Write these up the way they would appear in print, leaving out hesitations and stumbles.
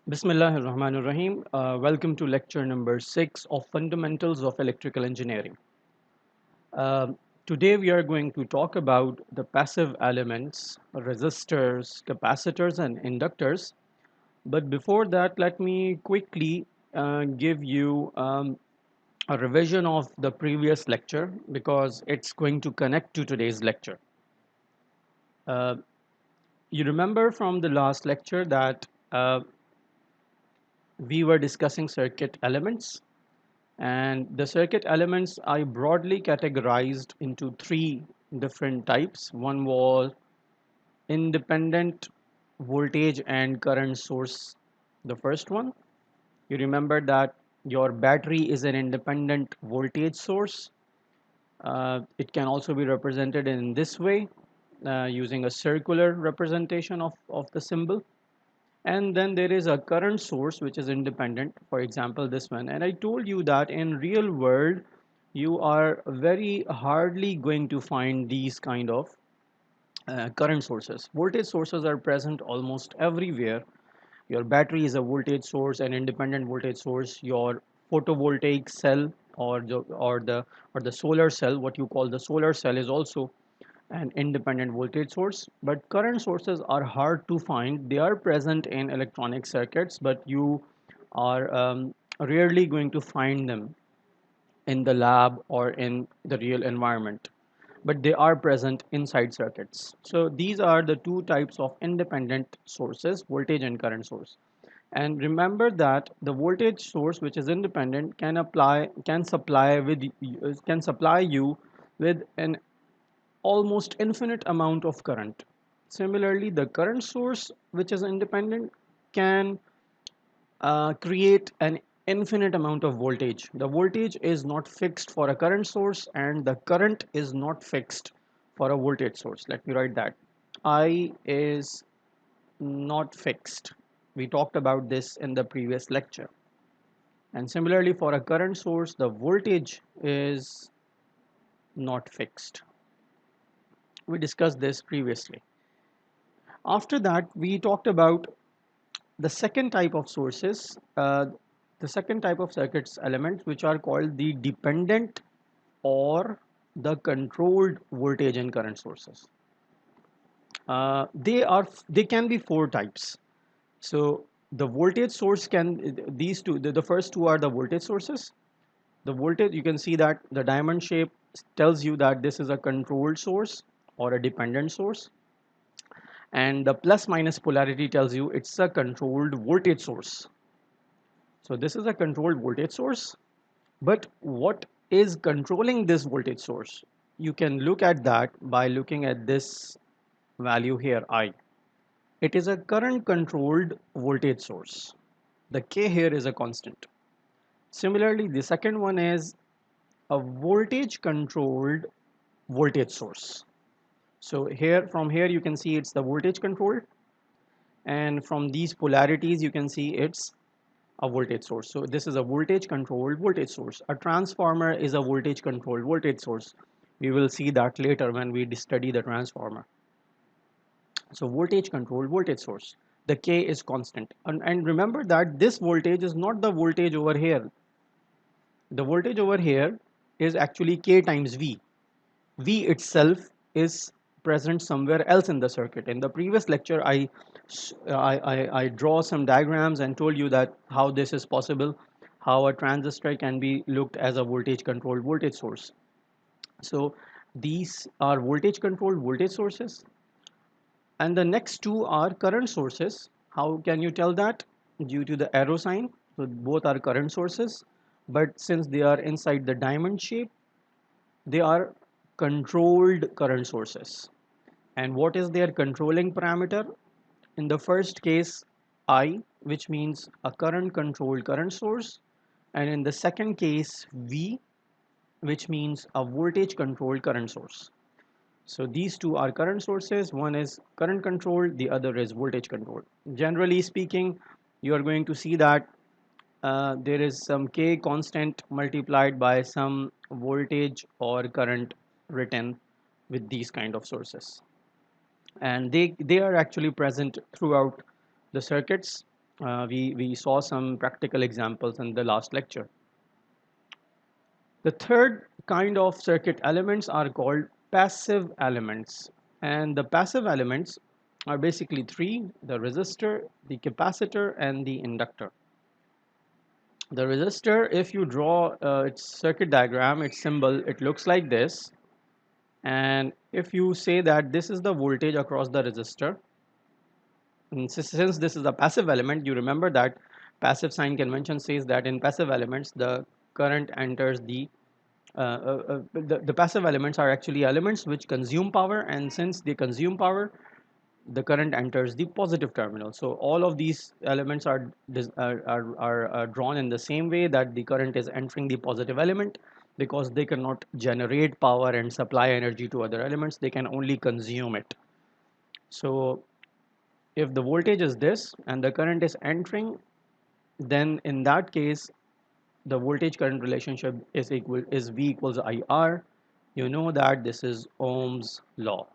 Bismillahir Rahmanir Rahim. Welcome to lecture number 6 of Fundamentals of Electrical Engineering. Today we are going to talk about the passive elements, resistors, capacitors, and inductors. But before that, let me quickly give you a revision of the previous lecture because it's going to connect to today's lecture. Uh, you remember from the last lecture that we were discussing circuit elements. And the circuit elements I broadly categorized into three different types. One was independent voltage and current source. The first one, you remember that your battery is an independent voltage source. It can also be represented in this way using a circular representation of the symbol. And then there is a current source which is independent, for example this one. And I told you that in real world you are very hardly going to find these kind of current sources. Voltage sources are present almost everywhere. Your battery is a voltage source, an independent voltage source. Your photovoltaic cell or the solar cell, what you call the solar cell, is also an independent voltage source. But current sources are hard to find. They are present in electronic circuits, but you are rarely going to find them in the lab or in the real environment, but they are present inside circuits. So these are the two types of independent sources, voltage and current source. And remember that the voltage source which is independent can supply you with an almost infinite amount of current. Similarly, the current source, which is independent, can create an infinite amount of voltage. The voltage is not fixed for a current source, and the current is not fixed for a voltage source. Let me write that. I is not fixed. We talked about this in the previous lecture. And similarly, for a current source, the voltage is not fixed. We discussed this previously. After that, we talked about the second type of sources, the second type of circuits elements, which are called the dependent or the controlled voltage and current sources. They can be four types. So the voltage source can these two the first two are the voltage sources. The voltage, you can see that the diamond shape tells you that this is a controlled source or a dependent source, and the plus minus polarity tells you it's a controlled voltage source. So this is a controlled voltage source, but what is controlling this voltage source? You can look at that by looking at this value here, I. It is a current controlled voltage source. The K here is a constant. Similarly, the second one is a voltage controlled voltage source. So here, from here you can see it's the voltage controlled, and from these polarities you can see it's a voltage source. So this is a voltage controlled voltage source. A transformer is a voltage controlled voltage source. We will see that later when we study the transformer. So voltage controlled voltage source. The K is constant. And remember that this voltage is not the voltage over here. The voltage over here is actually K times V. V itself is present somewhere else in the circuit. In the previous lecture, I draw some diagrams and told you that how this is possible, how a transistor can be looked as a voltage controlled voltage source. So these are voltage controlled voltage sources, and the next two are current sources. How can you tell that? Due to the arrow sign. So both are current sources, but since they are inside the diamond shape, they are controlled current sources. And what is their controlling parameter? In the first case, I, which means a current controlled current source, and in the second case, V, which means a voltage controlled current source. So these two are current sources. One is current controlled, the other is voltage controlled. Generally speaking, you are going to see that there is some K constant multiplied by some voltage or current written with these kind of sources. And they are actually present throughout the circuits. We saw some practical examples in the last lecture. The third kind of circuit elements are called passive elements. And the passive elements are basically three: the resistor, the capacitor, and the inductor. The resistor, if you draw its circuit diagram, its symbol, it looks like this. And if you say that this is the voltage across the resistor, and since this is a passive element, you remember that passive sign convention says that in passive elements, the current enters the passive elements are actually elements which consume power, and since they consume power, the current enters the positive terminal. So all of these elements are drawn in the same way, that the current is entering the positive element, because they cannot generate power and supply energy to other elements, they can only consume it. So if the voltage is this and the current is entering, then in that case the voltage current relationship is V equals IR. You know that this is Ohm's law.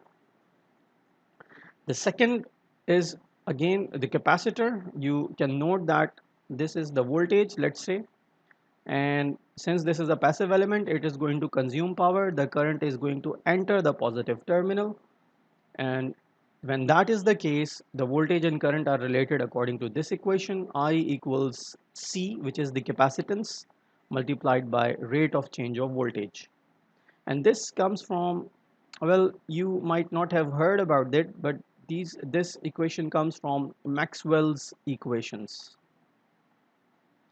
The second is again the capacitor. You can note that this is the voltage, let's say, and since this is a passive element, it is going to consume power. The current is going to enter the positive terminal, and when that is the case, the voltage and current are related according to this equation: I equals C, which is the capacitance, multiplied by rate of change of voltage. And this comes from, well, you might not have heard about it, but this equation comes from Maxwell's equations.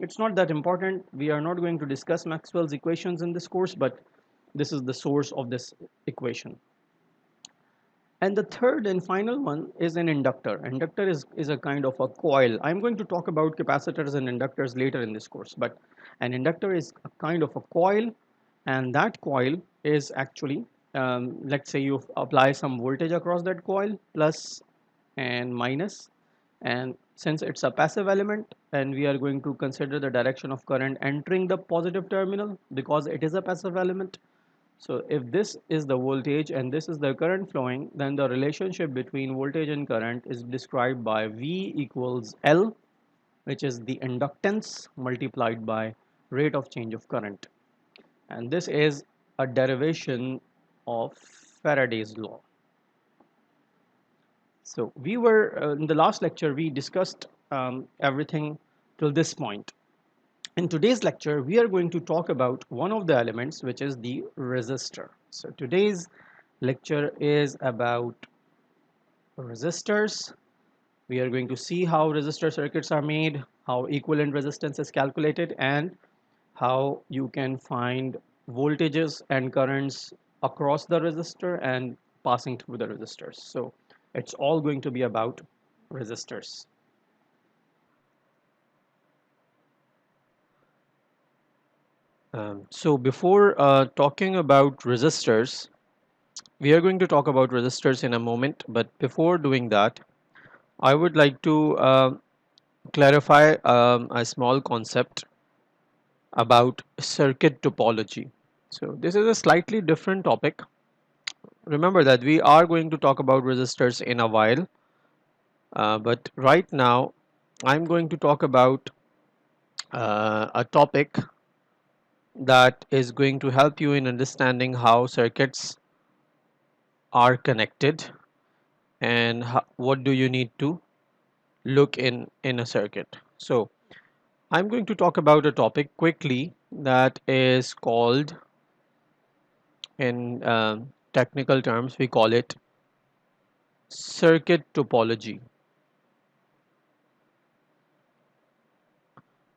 It's not that important. We are not going to discuss Maxwell's equations in this course, but this is the source of this equation. And the third and final one is an inductor. Inductor is a kind of a coil. I'm going to talk about capacitors and inductors later in this course, but an inductor is a kind of a coil, and that coil is actually, let's say you apply some voltage across that coil, plus and minus, and since it's a passive element and we are going to consider the direction of current entering the positive terminal because it is a passive element. So if this is the voltage and this is the current flowing, then the relationship between voltage and current is described by V equals L, which is the inductance multiplied by rate of change of current. And this is a derivation of Faraday's law. So we were, in the last lecture, we discussed everything till this point. In today's lecture, we are going to talk about one of the elements, which is the resistor. So today's lecture is about resistors. We are going to see how resistor circuits are made, how equivalent resistance is calculated, and how you can find voltages and currents across the resistor and passing through the resistors. So it's all going to be about resistors. So before talking about resistors, we are going to talk about resistors in a moment, but before doing that, I would like to clarify a small concept about circuit topology. So this is a slightly different topic. Remember that we are going to talk about resistors in a while, but right now I'm going to talk about a topic that is going to help you in understanding how circuits are connected and what do you need to look in a circuit. So I'm going to talk about a topic quickly that is called, in technical terms, we call it circuit topology.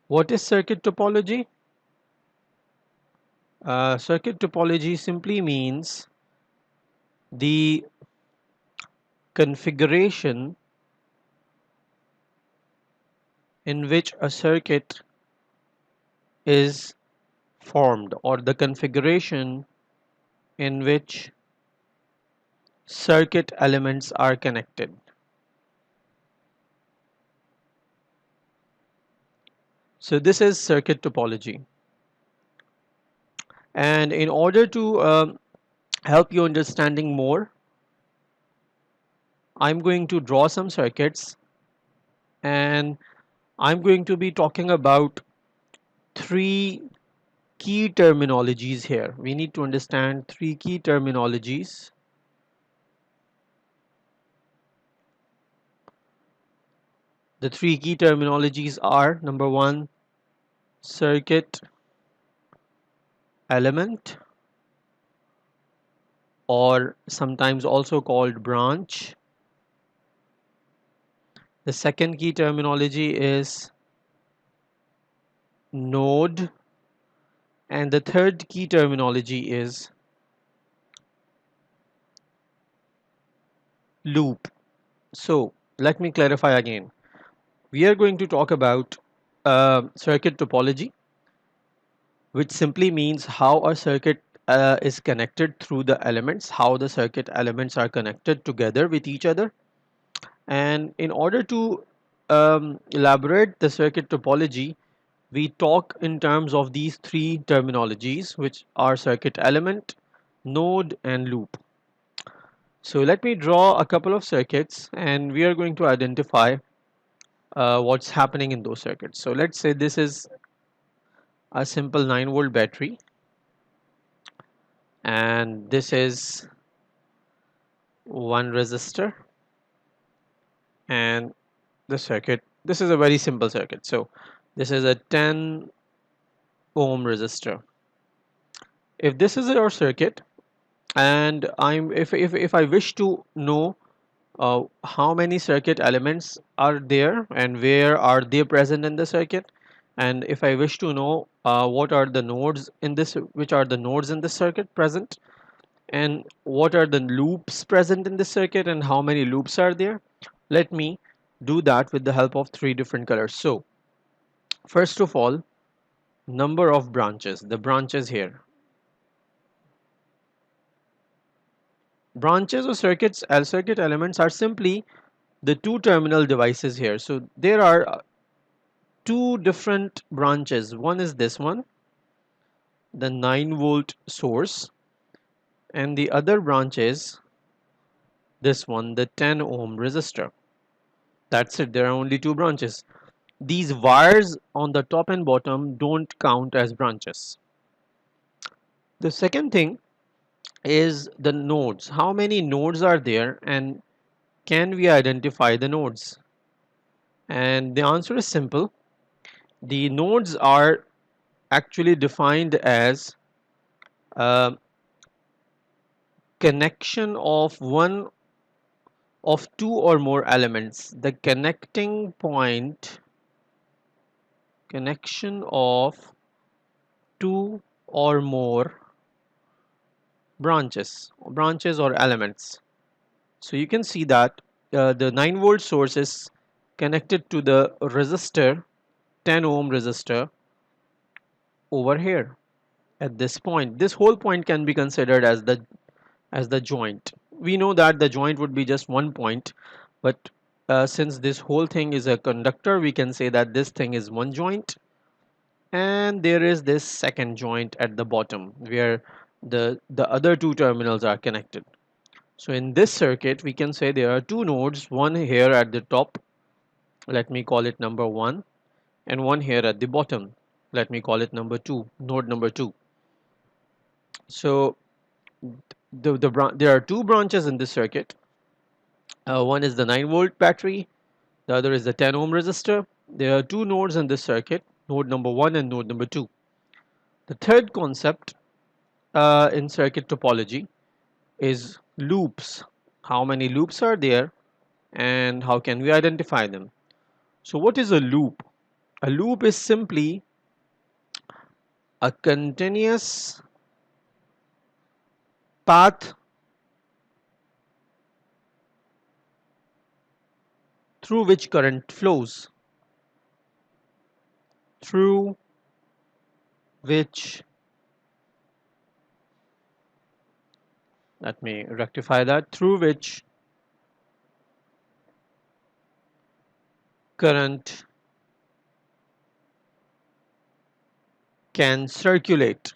What is circuit topology? Circuit topology simply means the configuration in which a circuit is formed, or the configuration in which circuit elements are connected. So this is circuit topology. And in order to help you understanding more, I'm going to draw some circuits, and I'm going to be talking about three key terminologies here. We need to understand three key terminologies. The three key terminologies are: number one, circuit element, or sometimes also called branch. The second key terminology is node, and the third key terminology is loop. So let me clarify again. We are going to talk about circuit topology, which simply means how a circuit is connected through the elements, how the circuit elements are connected together with each other. And in order to elaborate the circuit topology, we talk in terms of these three terminologies, which are circuit element, node, and loop. So let me draw a couple of circuits, and we are going to identify what's happening in those circuits. So let's say this is a simple 9-volt battery, and this is one resistor, and the circuit, this is a very simple circuit. So this is a 10 ohm resistor. If this is our circuit, and if I wish to know how many circuit elements are there and where are they present in the circuit, and if I wish to know what are the nodes in this, which are the nodes in the circuit present, and what are the loops present in the circuit and how many loops are there, let me do that with the help of three different colors. So first of all, number of branches, the branches here. Branches or circuit elements are simply the two terminal devices here. So there are two different branches. One is this one, the 9-volt source, and the other branch is this one, the 10 ohm resistor. That's it. There are only two branches. These wires on the top and bottom don't count as branches. The second thing is the nodes. How many nodes are there, and can we identify the nodes? And the answer is simple. The nodes are actually defined as a connection of one of two or more elements. The connecting point, connection of two or more branches or elements. So you can see that the 9-volt source is connected to the resistor, 10 ohm resistor over here at this point. This whole point can be considered as the joint. We know that the joint would be just one point, but since this whole thing is a conductor, we can say that this thing is one joint, and there is this second joint at the bottom where the other two terminals are connected. So in this circuit, we can say there are two nodes, one here at the top, let me call it number one, and one here at the bottom, let me call it number two, node number two. So there are two branches in this circuit. One is the 9-volt battery, the other is the 10 ohm resistor. There are two nodes in this circuit, node number one and node number two. The third concept in circuit topology is loops. How many loops are there, and how can we identify them? So what is a loop? A loop is simply a continuous path through which current flows. Through which, let me rectify that, through which current can circulate.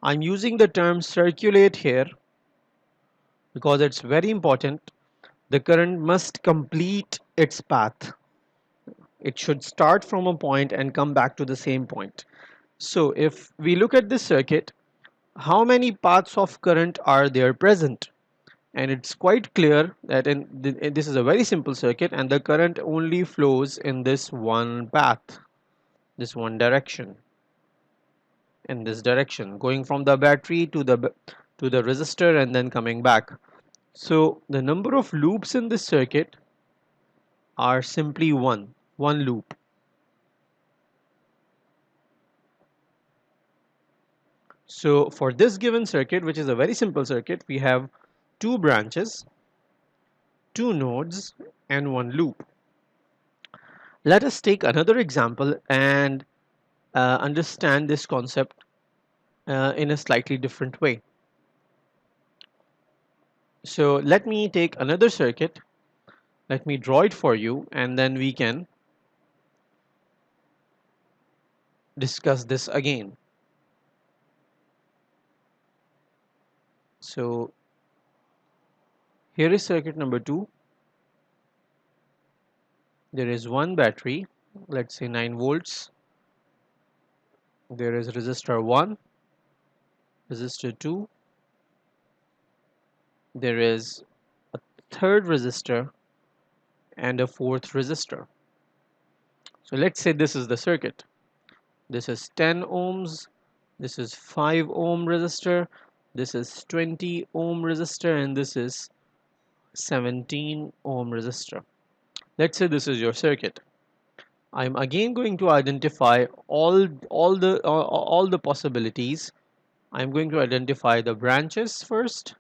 I'm using the term circulate here because it's very important. The current must complete its path. It should start from a point and come back to the same point. So if we look at this circuit, how many paths of current are there present? And it's quite clear that this is a very simple circuit, and the current only flows in this one path, this one direction, in this direction, going from the battery to the resistor and then coming back. So the number of loops in this circuit are simply one loop. So for this given circuit, which is a very simple circuit, we have two branches, two nodes, and one loop. Let us take another example and understand this concept in a slightly different way. So let me take another circuit, let me draw it for you, and then we can discuss this again. So here is circuit number 2. There is one battery, let's say 9 volts. There is resistor 1, resistor 2. There is a third resistor and a fourth resistor. So let's say this is the circuit. This is 10 ohms, this is 5 ohm resistor, this is 20 ohm resistor, and this is 17 ohm resistor. Let's say this is your circuit. I'm again going to identify all the possibilities. I'm going to identify the branches first,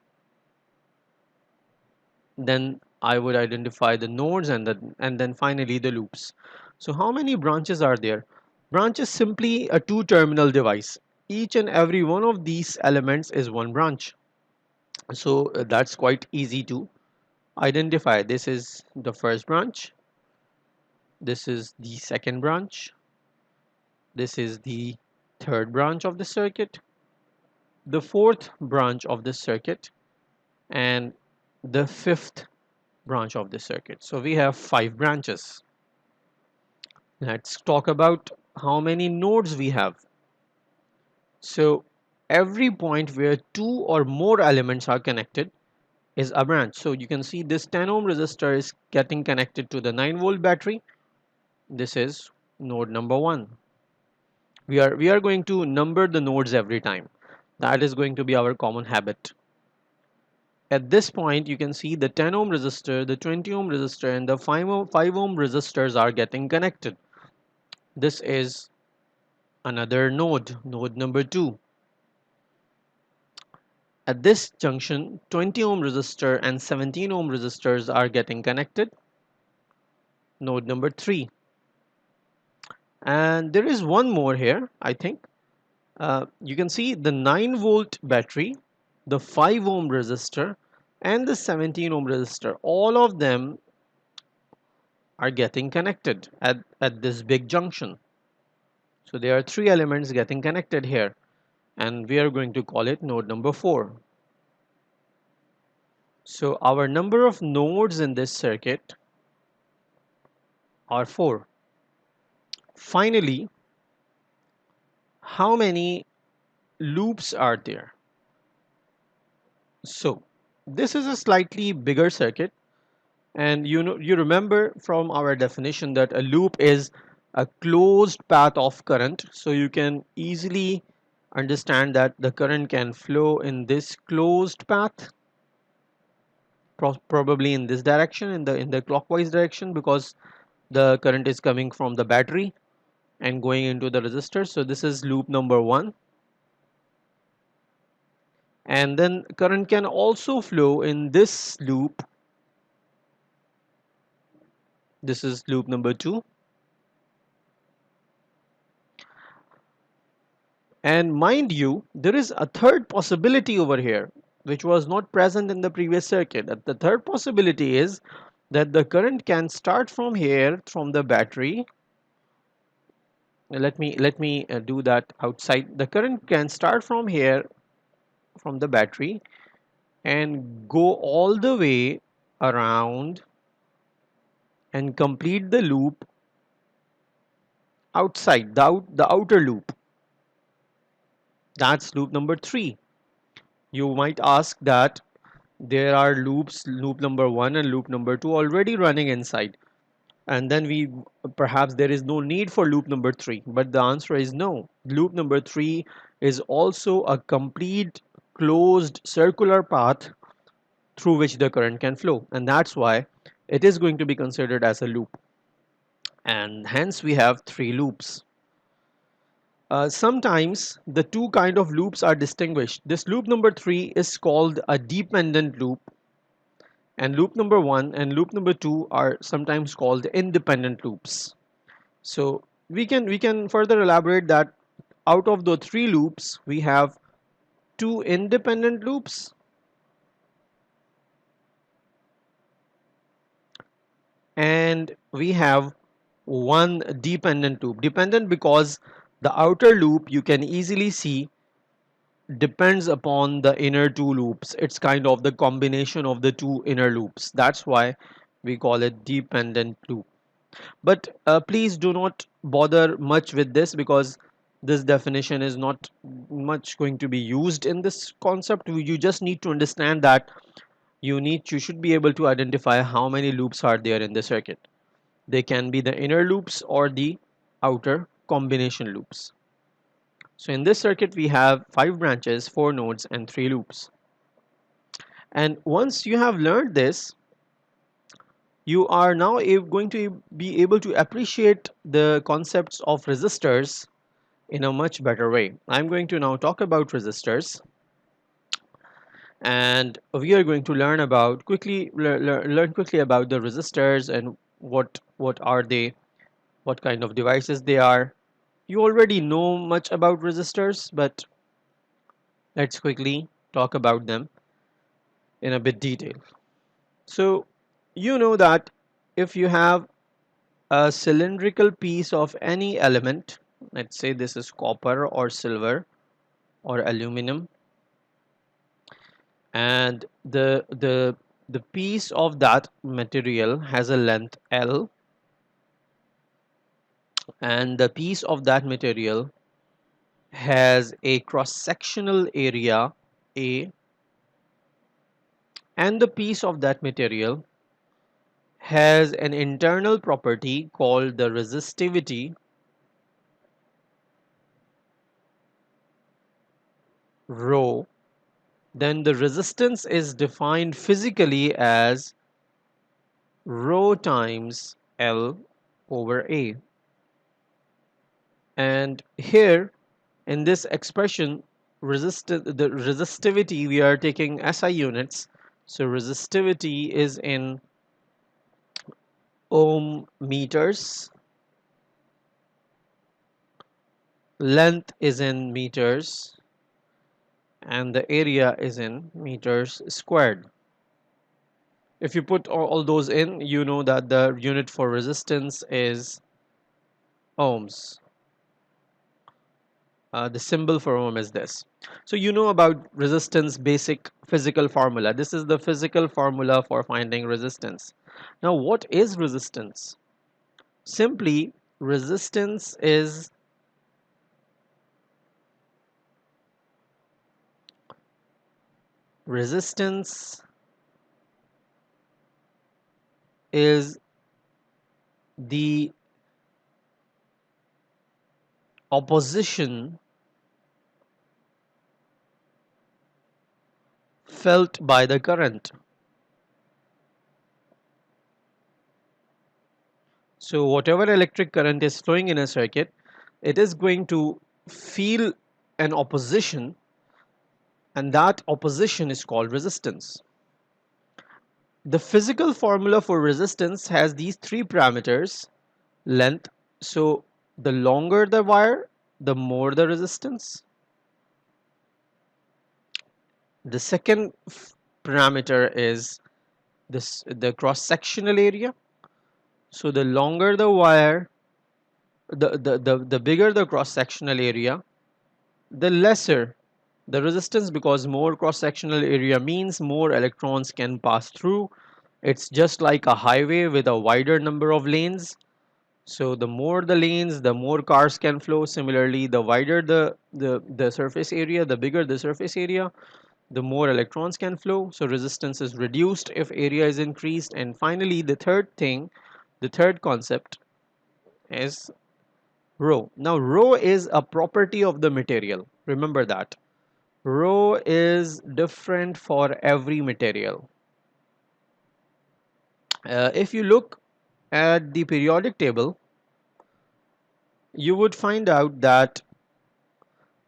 then I would identify the nodes, and then finally the loops. So how many branches are there? Branch is simply a two-terminal device. Each and every one of these elements is one branch. So that's quite easy to identify. This is the first branch. This is the second branch. This is the third branch of the circuit, the fourth branch of the circuit, and the fifth branch of the circuit. So we have 5 branches. Let's talk about how many nodes we have. So every point where 2 or more elements are connected is a branch. So you can see this 10 ohm resistor is getting connected to the 9 volt battery. This is node number 1. We are going to number the nodes every time. That is going to be our common habit. At this point, you can see the 10 ohm resistor, the 20 ohm resistor, and the 5 ohm resistors are getting connected. This is another node, node number 2. At this junction, 20 ohm resistor and 17 ohm resistors are getting connected, node number 3. And there is one more here, I think. You can see the 9 volt battery, the 5 ohm resistor, and the 17 ohm resistor. All of them are getting connected at this big junction. So there are 3 elements getting connected here, and we are going to call it node number 4. So our number of nodes in this circuit are 4. Finally, how many loops are there? So this is a slightly bigger circuit, and you remember from our definition that a loop is a closed path of current. So you can easily understand that the current can flow in this closed path, probably in this direction, in the clockwise direction, because the current is coming from the battery and going into the resistor. So this is loop number 1. And then current can also flow in this loop. This is loop number 2. And mind you, there is a third possibility over here which was not present in the previous circuit. The third possibility is that the current can start from here, from the battery. Let me do that outside. The current can start from here, from the battery, and go all the way around and complete the loop outside, the outer loop. That's loop number 3. You might ask that there are loops, loop number 1 and loop number 2 already running inside. And then we perhaps there is no need for loop number 3. But the answer is no. Loop number 3 is also a complete closed circular path through which the current can flow. And that's why it is going to be considered as a loop. And hence we have 3 loops. Sometimes the two kind of loops are distinguished. This loop number 3 is called a dependent loop, and loop number 1 and loop number 2 are sometimes called independent loops. So we can further elaborate that out of the 3 loops we have 2 independent loops and we have one dependent loop. Dependent because the outer loop you can easily see depends upon the inner 2 loops. It's kind of the combination of the 2 inner loops. That's why we call it dependent loop. But please do not bother much with this because this definition is not much going to be used in this concept. You just need to understand that you should be able to identify how many loops are there in the circuit. They can be the inner loops or the outer combination loops. So in this circuit we have 5 branches, 4 nodes and 3 loops. And once you have learned this, you are now going to be able to appreciate the concepts of resistors in a much better way. I'm going to now talk about resistors, and we are going to learn about learn quickly about the resistors and what are they, what kind of devices they are. You already know much about resistors, but let's quickly talk about them in a bit detail. So you know that if you have a cylindrical piece of any element, let's say this is copper or silver or aluminum, and the piece of that material has a length L, and the piece of that material has a cross-sectional area A, and the piece of that material has an internal property called the resistivity rho, then the resistance is defined physically as rho times L over A. And here in this expression, the resistivity, we are taking SI units. So resistivity is in ohm meters, length is in meters, and the area is in meters squared. If you put all those in, you know that the unit for resistance is ohms. The symbol for ohm is this. So you know about resistance basic physical formula. This is the physical formula for finding resistance. Now what is resistance? Simply, resistance is the opposition felt by the current. So whatever electric current is flowing in a circuit, it is going to feel an opposition, and that opposition is called resistance. The physical formula for resistance has these 3 parameters: length, so the longer the wire, the more the resistance. The second parameter is the cross sectional area. So the longer the wire, the bigger the cross sectional area, the lesser the resistance, because more cross sectional area means more electrons can pass through. It's just like a highway with a wider number of lanes. So the more the lanes, the more cars can flow. Similarly, the wider the surface area, the bigger the surface area, the more electrons can flow. So resistance is reduced if area is increased. And finally, the third concept is rho. Now, rho is a property of the material. Remember that. Rho is different for every material. If you look at the periodic table, you would find out that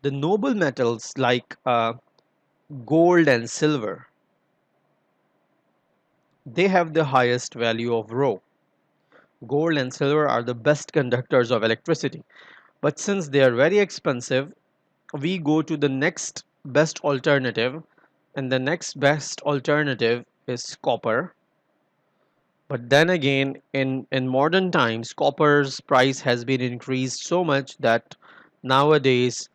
the noble metals like gold and silver, they have the highest value of rho. Gold and silver are the best conductors of electricity. But since they are very expensive, we go to the next best alternative, and the next best alternative is copper. But then again, in modern times, copper's price has been increased so much that nowadays,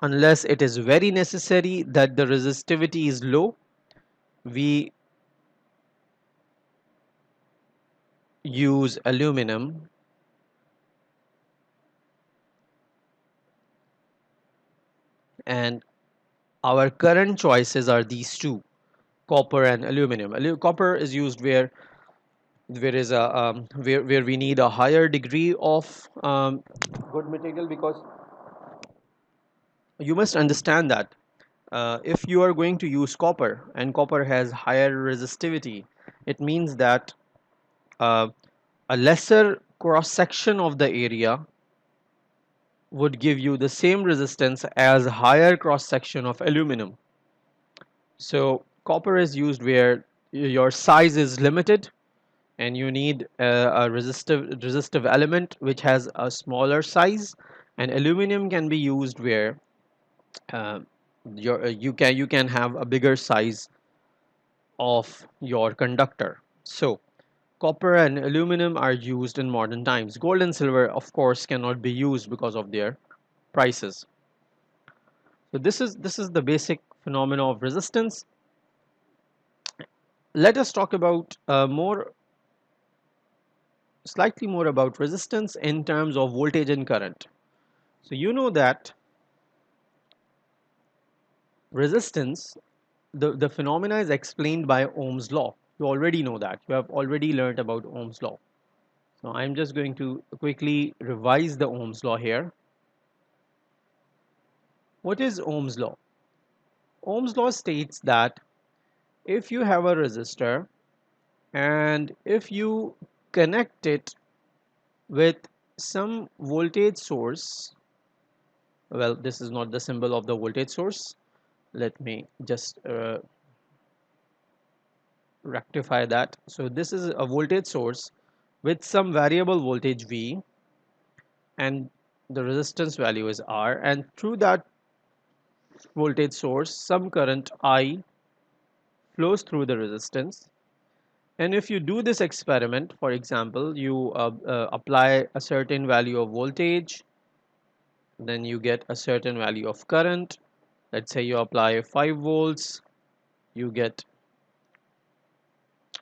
unless it is very necessary that the resistivity is low, we use aluminum, and our current choices are these two, copper and aluminum. Copper is used where where we need a higher degree of good material, because you must understand that if you are going to use copper and copper has higher resistivity, it means that uh, a lesser cross section of the area would give you the same resistance as higher cross section of aluminum. So copper is used where your size is limited and you need a resistive element which has a smaller size, and aluminum can be used where uh, you can have a bigger size of your conductor. So copper and aluminum are used in modern times. Gold and silver, of course, cannot be used because of their prices. So this is the basic phenomena of resistance. Let us talk about slightly more about resistance in terms of voltage and current. So you know that resistance, the phenomena is explained by Ohm's law. You already know that. You have already learned about Ohm's law. So I'm just going to quickly revise the Ohm's law here. What is Ohm's law? Ohm's law states that if you have a resistor and if you connect it with some voltage source, well, this is not the symbol of the voltage source. Let me just rectify that. So this is a voltage source with some variable voltage V, and the resistance value is R, and through that voltage source some current I flows through the resistance. And if you do this experiment, for example, you apply a certain value of voltage, then you get a certain value of current. Let's say you apply 5 volts, you get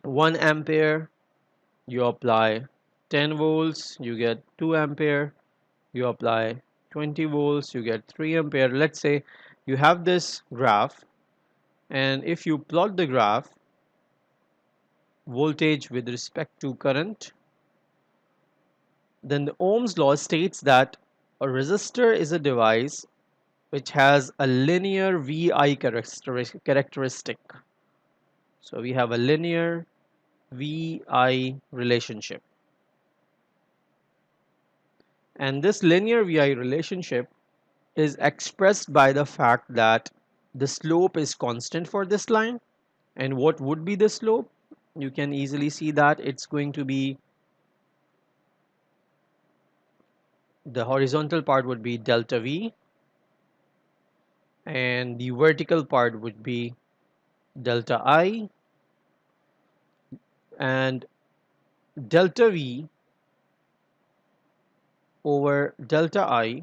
1 ampere. You apply 10 volts, you get 2 ampere. You apply 20 volts, you get 3 ampere. Let's say you have this graph, and if you plot the graph, voltage with respect to current, then the Ohm's law states that a resistor is a device which has a linear VI characteristic. So we have a linear VI relationship. And this linear VI relationship is expressed by the fact that the slope is constant for this line. And what would be the slope? You can easily see that it's going to be, the horizontal part would be delta V, and the vertical part would be delta I, and delta V over delta I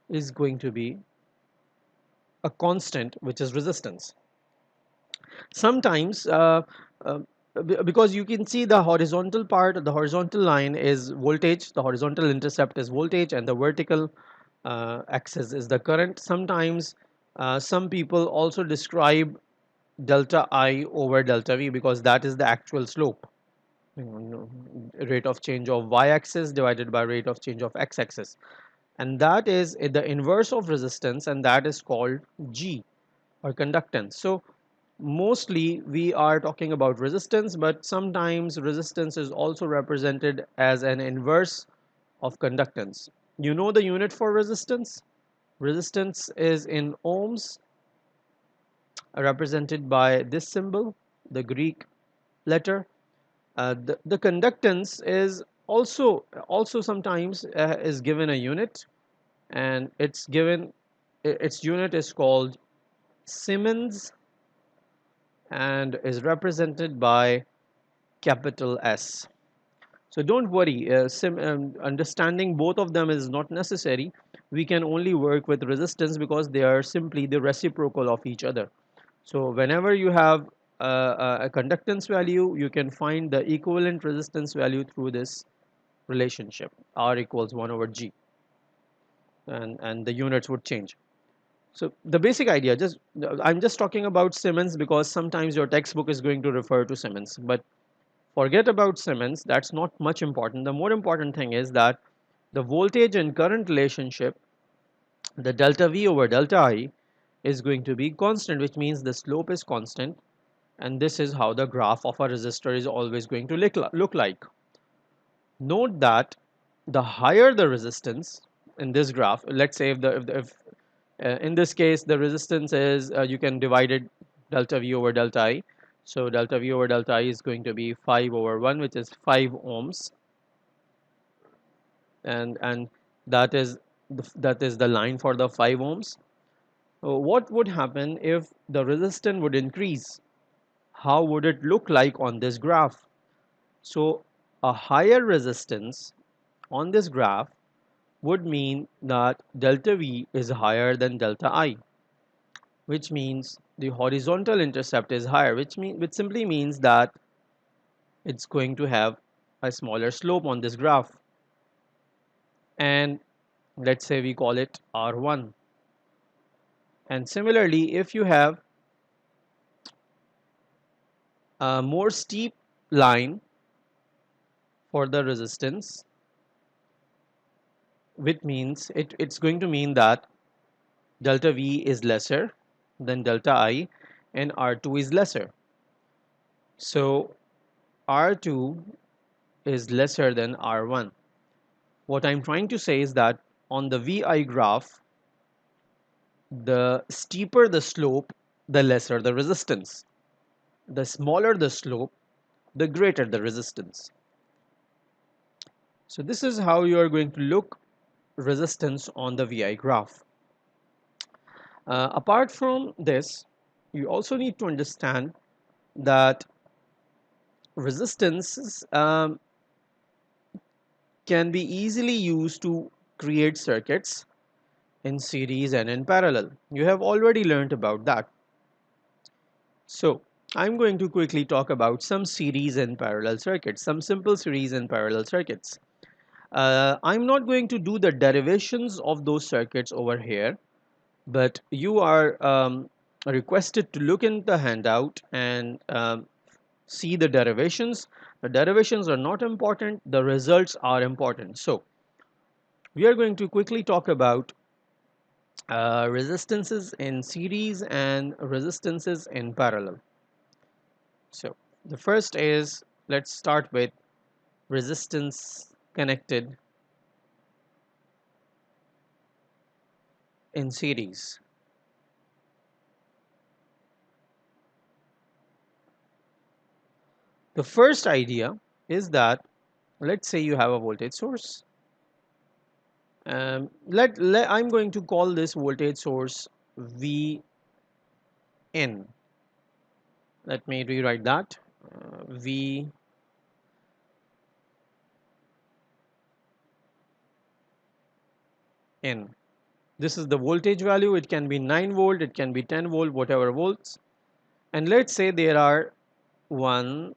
is going to be a constant, which is resistance. Sometimes because you can see the horizontal part, the horizontal line is voltage, the horizontal intercept is voltage, and the vertical axis is the current. Sometimes some people also describe delta I over delta V because that is the actual slope. Rate of change of y-axis divided by rate of change of x-axis, and that is the inverse of resistance, and that is called G, or conductance. So mostly we are talking about resistance, but sometimes resistance is also represented as an inverse of conductance. You know the unit for resistance? Resistance is in ohms, represented by this symbol, the Greek letter. The conductance is also sometimes is given a unit, and its unit is called Siemens and is represented by capital S. So don't worry, understanding both of them is not necessary. We can only work with resistance because they are simply the reciprocal of each other. So whenever you have a conductance value, you can find the equivalent resistance value through this relationship, R equals 1 over G, and the units would change. So the basic idea, I'm just talking about Siemens because sometimes your textbook is going to refer to Siemens, but forget about Siemens, that's not much important. The more important thing is that the voltage and current relationship, the delta V over delta I, is going to be constant, which means the slope is constant, and this is how the graph of a resistor is always going to look like. Note that the higher the resistance in this graph, let's say if in this case the resistance is, you can divide it delta V over delta I. So delta V over delta I is going to be 5 over 1, which is 5 ohms, and that is the line for the 5 ohms. What would happen if the resistance would increase? How would it look like on this graph? So a higher resistance on this graph would mean that delta V is higher than delta I, which means the horizontal intercept is higher, which simply means that it's going to have a smaller slope on this graph. And let's say we call it R1. And similarly, if you have a more steep line for the resistance, which means it's going to mean that delta V is lesser than delta I and R2 is lesser. So R2 is lesser than R1. What I'm trying to say is that on the VI graph, the steeper the slope, the lesser the resistance. The smaller the slope, the greater the resistance. So this is how you are going to look resistance on the VI graph. Apart from this, you also need to understand that resistance can be easily used to create circuits in series and in parallel. You have already learned about that. So I'm going to quickly talk about some series and parallel circuits, some simple series and parallel circuits. I'm not going to do the derivations of those circuits over here, but you are requested to look in the handout and see the derivations. The derivations are not important, the results are important. So we are going to quickly talk about resistances in series and resistances in parallel. So the first is, let's start with resistance connected in series. The first idea is that, let's say you have a voltage source. I'm going to call this voltage source Vn. Let me rewrite that. Vn. This is the voltage value. It can be 9 volt, it can be 10 volt, whatever volts. And let's say there are 1,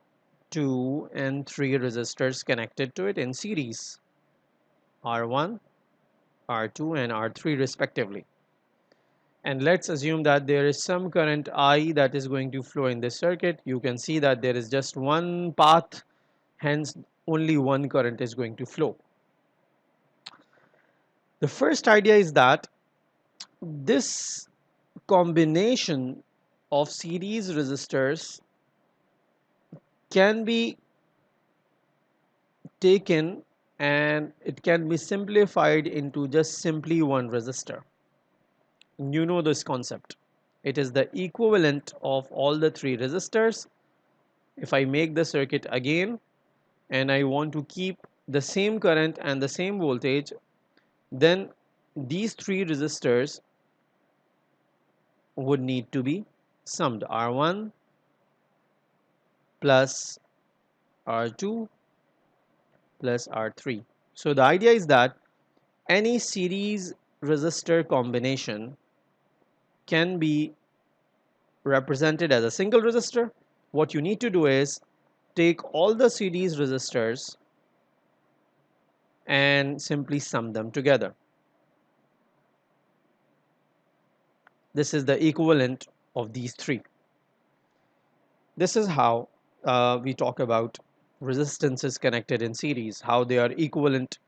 2 and 3 resistors connected to it in series, R1, R2 and R3 respectively. And let's assume that there is some current I that is going to flow in this circuit. You can see that there is just one path, hence only one current is going to flow. The first idea is that this combination of series resistors can be taken and it can be simplified into just simply one resistor. You know this concept. It is the equivalent of all the three resistors. If I make the circuit again and I want to keep the same current and the same voltage, then these three resistors would need to be summed. R1 plus R2 plus R3. So the idea is that any series resistor combination can be represented as a single resistor. What you need to do is take all the series resistors and simply sum them together. This is the equivalent of these three. This is how we talk about resistances connected in series, how they are equivalent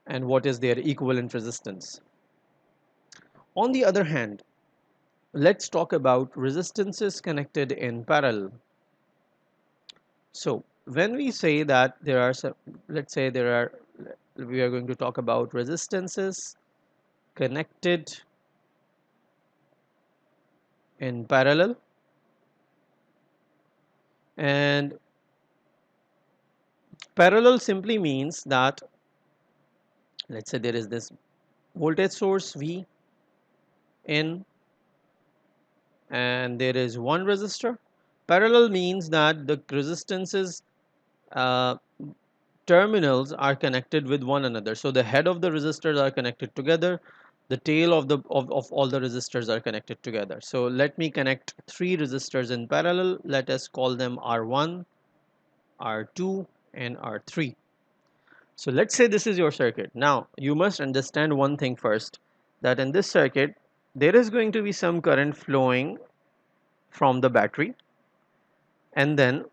and what is their equivalent resistance. On the other hand, let's talk about resistances connected in parallel. So when we say that there are some, let's say there are, we are going to talk about resistances connected in parallel, and parallel simply means that let's say there is this voltage source V in and there is one resistor. Parallel means that the resistances uh, terminals are connected with one another. So the head of the resistors are connected together, the tail of the of all the resistors are connected together. So let me connect three resistors in parallel. Let us call them R1, R2 and R3. So let's say this is your circuit. Now you must understand one thing first, that in this circuit there is going to be some current flowing from the battery, and then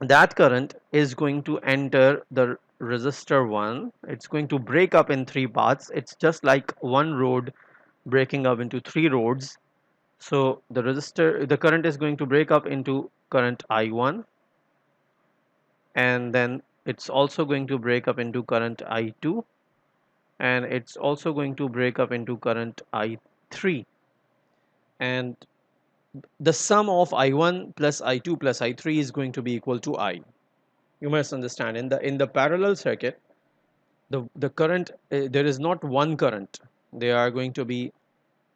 that current is going to enter the resistor 1. It's going to break up in three parts. It's just like one road breaking up into three roads. So the current is going to break up into current I1, and then it's also going to break up into current I2, and it's also going to break up into current I3, and the sum of I1 plus I2 plus I3 is going to be equal to I. You must understand, in the parallel circuit, the current, there is not one current. There are going to be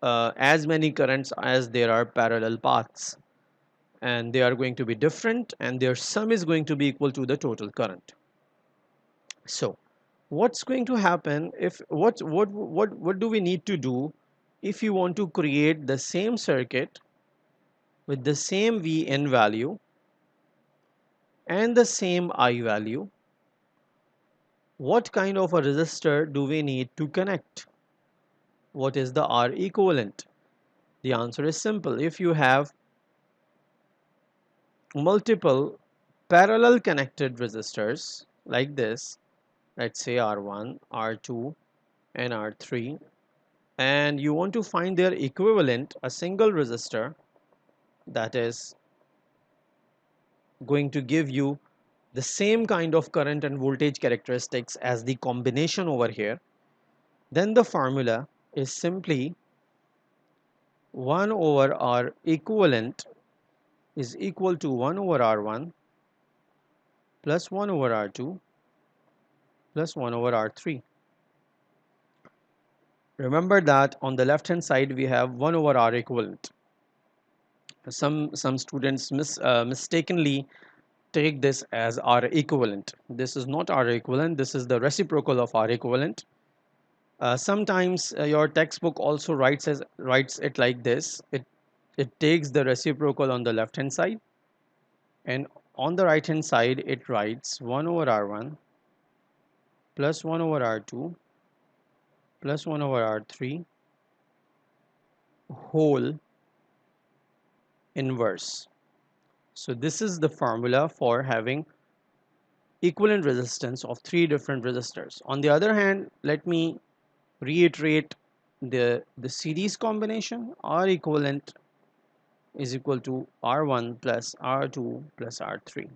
as many currents as there are parallel paths, and they are going to be different, and their sum is going to be equal to the total current. So what's going to happen if what do we need to do if you want to create the same circuit with the same V in value and the same I value? What kind of a resistor do we need to connect? What is the R equivalent? The answer is simple. If you have multiple parallel connected resistors like this, let's say R1, R2 and R3, and you want to find their equivalent, a single resistor that is going to give you the same kind of current and voltage characteristics as the combination over here, then the formula is simply 1 over R equivalent is equal to 1 over R1 plus 1 over R2 plus 1 over R3. Remember that on the left hand side we have 1 over R equivalent. Some students mistakenly take this as R equivalent. This is not R equivalent, this is the reciprocal of R equivalent. Sometimes your textbook also writes it like this. It takes the reciprocal on the left hand side, and on the right hand side it writes 1 over R1 plus 1 over R2 plus 1 over R3 whole inverse. So this is the formula for having equivalent resistance of three different resistors. On the other hand, let me reiterate the series combination. R equivalent is equal to R1 plus R2 plus R3.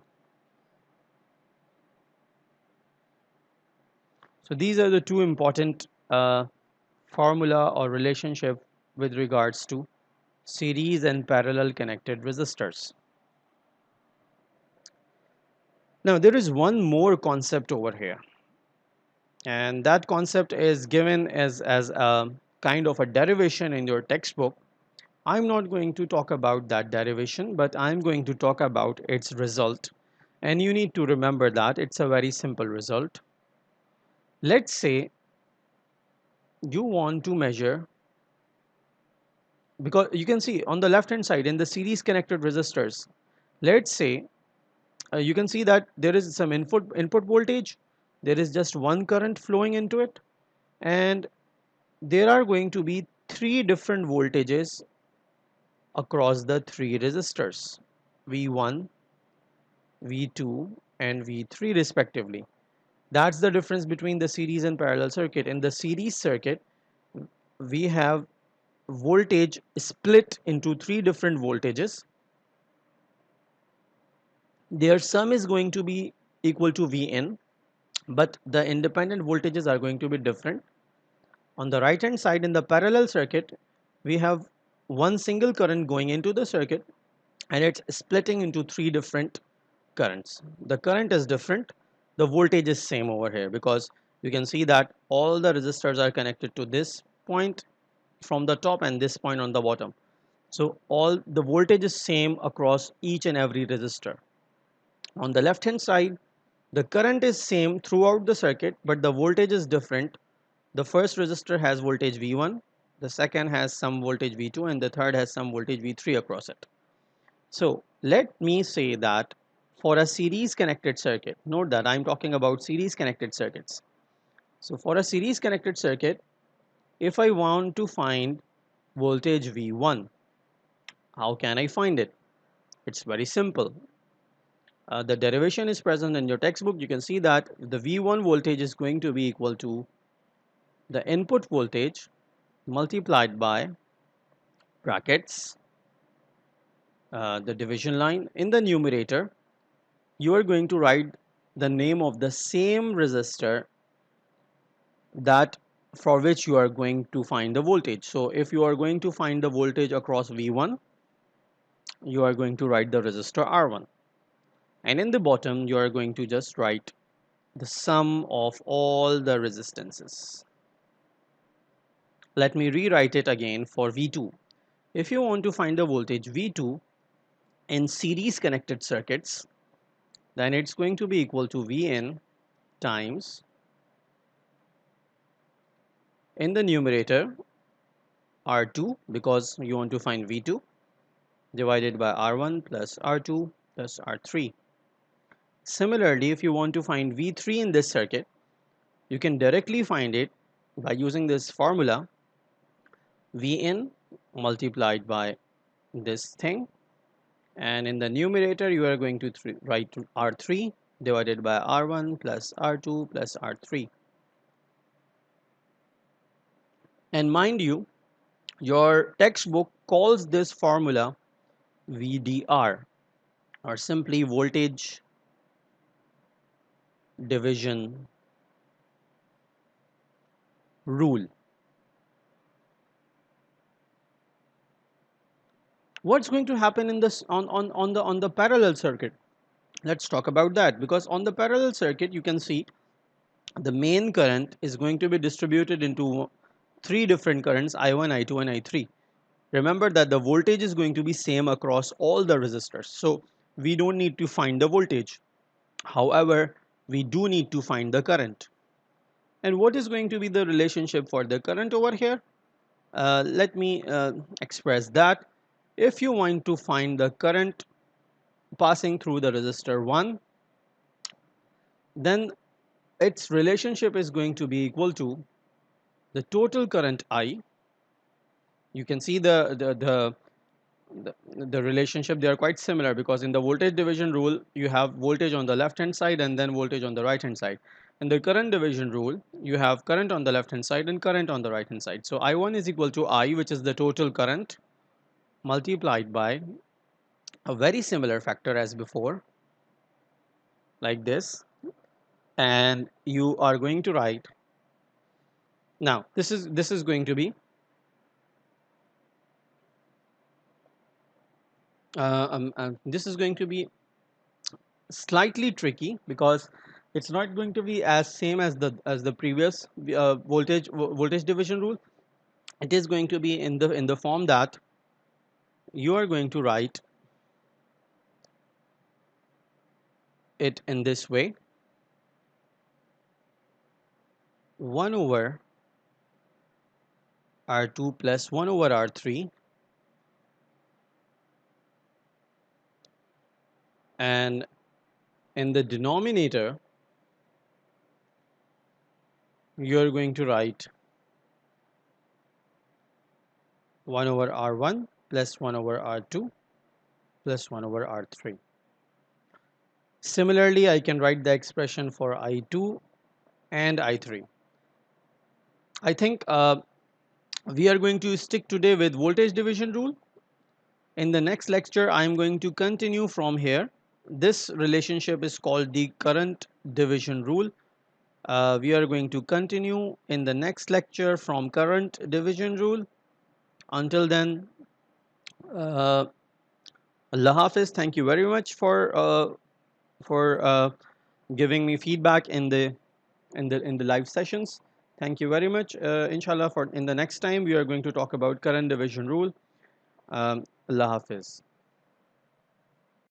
So these are the two important formula or relationship with regards to series and parallel connected resistors. Now there is one more concept over here, and that concept is given as a kind of a derivation in your textbook. I'm not going to talk about that derivation, but I'm going to talk about its result, and you need to remember that it's a very simple result. Let's say you want to measure, because you can see on the left hand side in the series connected resistors, let's say you can see that there is some input voltage, there is just one current flowing into it, and there are going to be three different voltages across the three resistors, V1, V2 and V3 respectively. That's the difference between the series and parallel circuit. In the series circuit, we have voltage split into three different voltages. Their sum is going to be equal to Vn, but the independent voltages are going to be different. On the right hand side in the parallel circuit, we have one single current going into the circuit and it's splitting into three different currents. The current is different, the voltage is same over here, because you can see that all the resistors are connected to this point from the top and this point on the bottom. So all the voltage is same across each and every resistor. On the left hand side, the current is same throughout the circuit, but the voltage is different. The first resistor has voltage V1, the second has some voltage V2, and the third has some voltage V3 across it. So let me say that for a series connected circuit, note that I'm talking about series connected circuits. So for a series connected circuit, if I want to find voltage V1, how can I find it? It's very simple. The derivation is present in your textbook. You can see that the V1 voltage is going to be equal to the input voltage multiplied by brackets, the division line. In the numerator, you are going to write the name of the same resistor that for which you are going to find the voltage. So if you are going to find the voltage across V1, you are going to write the resistor R1. And in the bottom, you are going to just write the sum of all the resistances. Let me rewrite it again for V2. If you want to find the voltage V2 in series connected circuits, then it's going to be equal to Vn times, in the numerator, R2, because you want to find V2, divided by R1 plus R2 plus R3. Similarly, if you want to find V3 in this circuit, you can directly find it by using this formula, Vn multiplied by this thing, and in the numerator you are going to write R3 divided by R1 plus R2 plus R3. And mind you, your textbook calls this formula VDR, or simply voltage division rule. What's going to happen in this on the parallel circuit? Let's talk about that, because on the parallel circuit you can see the main current is going to be distributed into three different currents, I1, I2 and I3. Remember that the voltage is going to be same across all the resistors, so we don't need to find the voltage. However, we do need to find the current. And what is going to be the relationship for the current over here? Let me express that. If you want to find the current passing through the resistor 1, then its relationship is going to be equal to the total current I. You can see the relationship. They are quite similar because in the voltage division rule you have voltage on the left hand side and then voltage on the right hand side. In the current division rule you have current on the left hand side and current on the right hand side. So I1 is equal to I, which is the total current, multiplied by a very similar factor as before, like this, and you are going to write, now this is going to be this is going to be slightly tricky because it's not going to be as same as the previous voltage division rule. It is going to be in the form that you are going to write it in this way: 1 over R2 plus 1 over R3, and in the denominator you are going to write 1 over R1 plus 1 over R2 plus 1 over R3. Similarly, I can write the expression for I2 and I3. I think we are going to stick today with voltage division rule. In the next lecture, I am going to continue from here. This relationship is called the current division rule. We are going to continue in the next lecture from current division rule. Until then, uh, Allah Hafiz. Thank you very much for giving me feedback in the live sessions. Thank you very much. Inshallah, for in the next time we are going to talk about current division rule. Allah Hafiz.